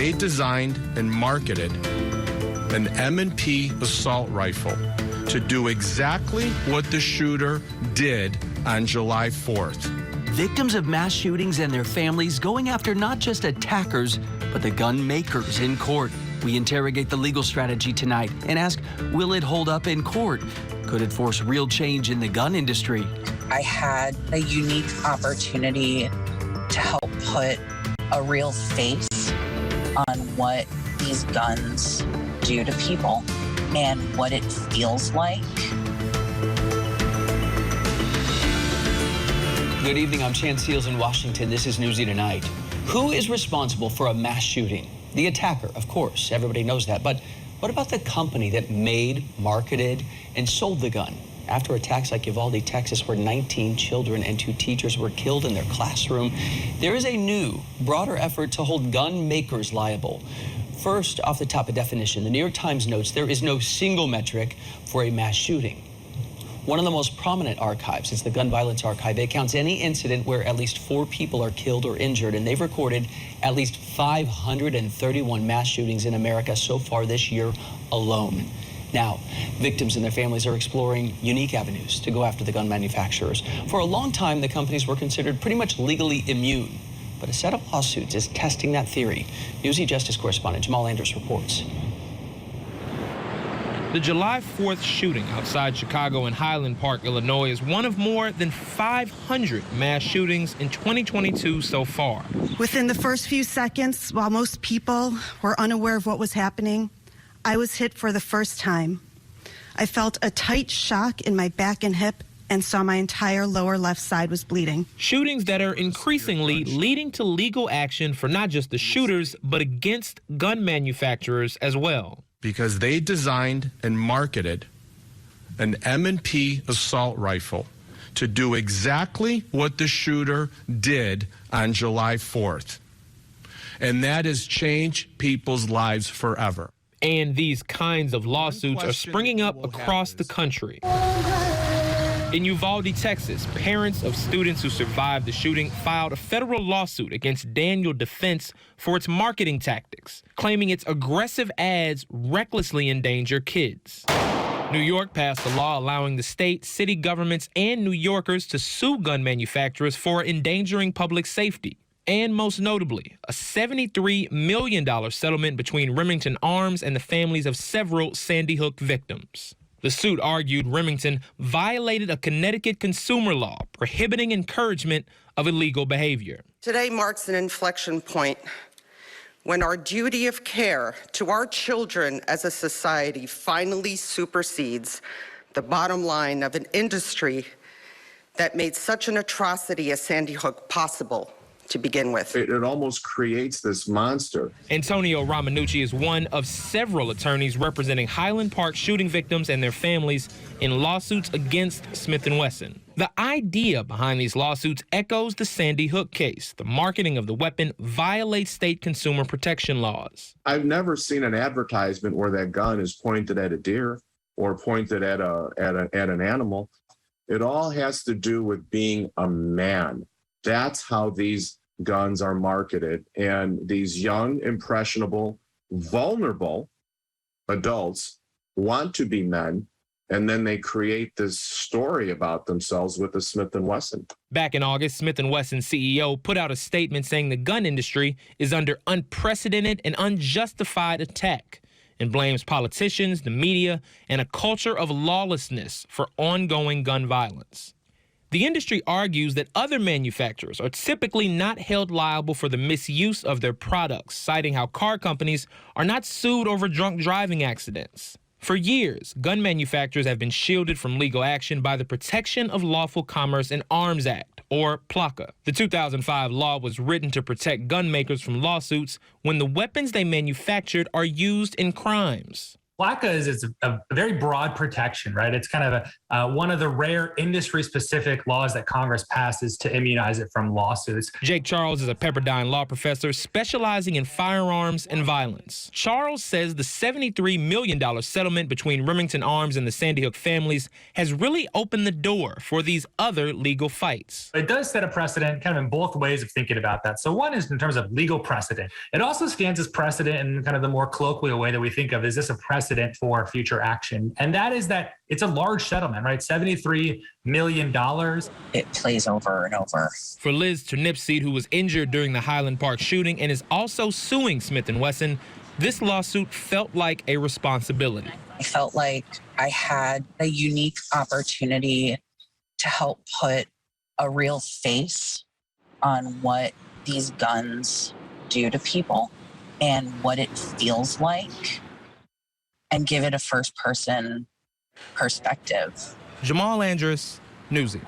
they designed and marketed an M&P assault rifle to do exactly what the shooter did on July 4th. Victims of mass shootings and their families going after not just attackers, but the gun makers in court. We interrogate the legal strategy tonight and ask, will it hold up in court? Could it force real change in the gun industry? I had a unique opportunity to help put a real face on what these guns do to people and what it feels like. Good evening, I'm Chan Seals in Washington. This is Newsy Tonight. Who is responsible for a mass shooting? The attacker, of course, everybody knows that. But what about the company that made, marketed, and sold the gun? After attacks like Uvalde, Texas, where 19 children and 2 teachers were killed in their classroom, there is a new, broader effort to hold gun makers liable. First, off the top, a definition. The New York Times notes there is no single metric for a mass shooting. One of the most prominent archives is the Gun Violence Archive. It counts any incident where at least 4 people are killed or injured, and they've recorded at least 531 mass shootings in America so far this year alone. Now, victims and their families are exploring unique avenues to go after the gun manufacturers. For a long time, the companies were considered pretty much legally immune, but a set of lawsuits is testing that theory. Newsy Justice correspondent Jamal Anders reports. The July 4th shooting outside Chicago in Highland Park, Illinois, is one of more than 500 mass shootings in 2022 so far. Within the first few seconds, while most people were unaware of what was happening, I was hit for the first time. I felt a tight shock in my back and hip and saw my entire lower left side was bleeding. Shootings that are increasingly leading to legal action for not just the shooters, but against gun manufacturers as well. Because they designed and marketed an M&P assault rifle to do exactly what the shooter did on July 4th. And that has changed people's lives forever. And these kinds of lawsuits are springing up across the country. In Uvalde, Texas, parents of students who survived the shooting filed a federal lawsuit against Daniel Defense for its marketing tactics, claiming its aggressive ads recklessly endanger kids. New York passed a law allowing the state, city governments, and New Yorkers to sue gun manufacturers for endangering public safety. And most notably, a $73 million settlement between Remington Arms and the families of several Sandy Hook victims. The suit argued Remington violated a Connecticut consumer law prohibiting encouragement of illegal behavior. Today marks an inflection point when our duty of care to our children as a society finally supersedes the bottom line of an industry that made such an atrocity as Sandy Hook possible to begin with. It almost creates this monster. Antonio Romanucci is one of several attorneys representing Highland Park shooting victims and their families in lawsuits against Smith Wesson. The idea behind these lawsuits echoes the Sandy Hook case. The marketing of the weapon violates state consumer protection laws. I've never seen an advertisement where that gun is pointed at a deer or pointed at an animal. It all has to do with being a man. That's how these guns are marketed. And these young, impressionable, vulnerable adults want to be men, and then they create this story about themselves with the Smith & Wesson. Back in August, Smith & Wesson CEO put out a statement saying the gun industry is under unprecedented and unjustified attack and blames politicians, the media, and a culture of lawlessness for ongoing gun violence. The industry argues that other manufacturers are typically not held liable for the misuse of their products, citing how car companies are not sued over drunk driving accidents. For years, gun manufacturers have been shielded from legal action by the Protection of Lawful Commerce in Arms Act, or PLACA. The 2005 law was written to protect gun makers from lawsuits when the weapons they manufactured are used in crimes. FLACA is a very broad protection, right? It's kind of one of the rare industry-specific laws that Congress passes to immunize it from lawsuits. Jake Charles is a Pepperdine law professor specializing in firearms and violence. Charles says the $73 million settlement between Remington Arms and the Sandy Hook families has really opened the door for these other legal fights. It does set a precedent kind of in both ways of thinking about that. So one is in terms of legal precedent. It also stands as precedent in kind of the more colloquial way that we think of, is this a precedent for future action? And that is that it's a large settlement, right? $73 million. It plays over and over. For Liz Turnipseed, who was injured during the Highland Park shooting and is also suing Smith & Wesson, this lawsuit felt like a responsibility. I felt like I had a unique opportunity to help put a real face on what these guns do to people and what it feels like, and give it a first-person perspective. Jamal Andrus, Newsy.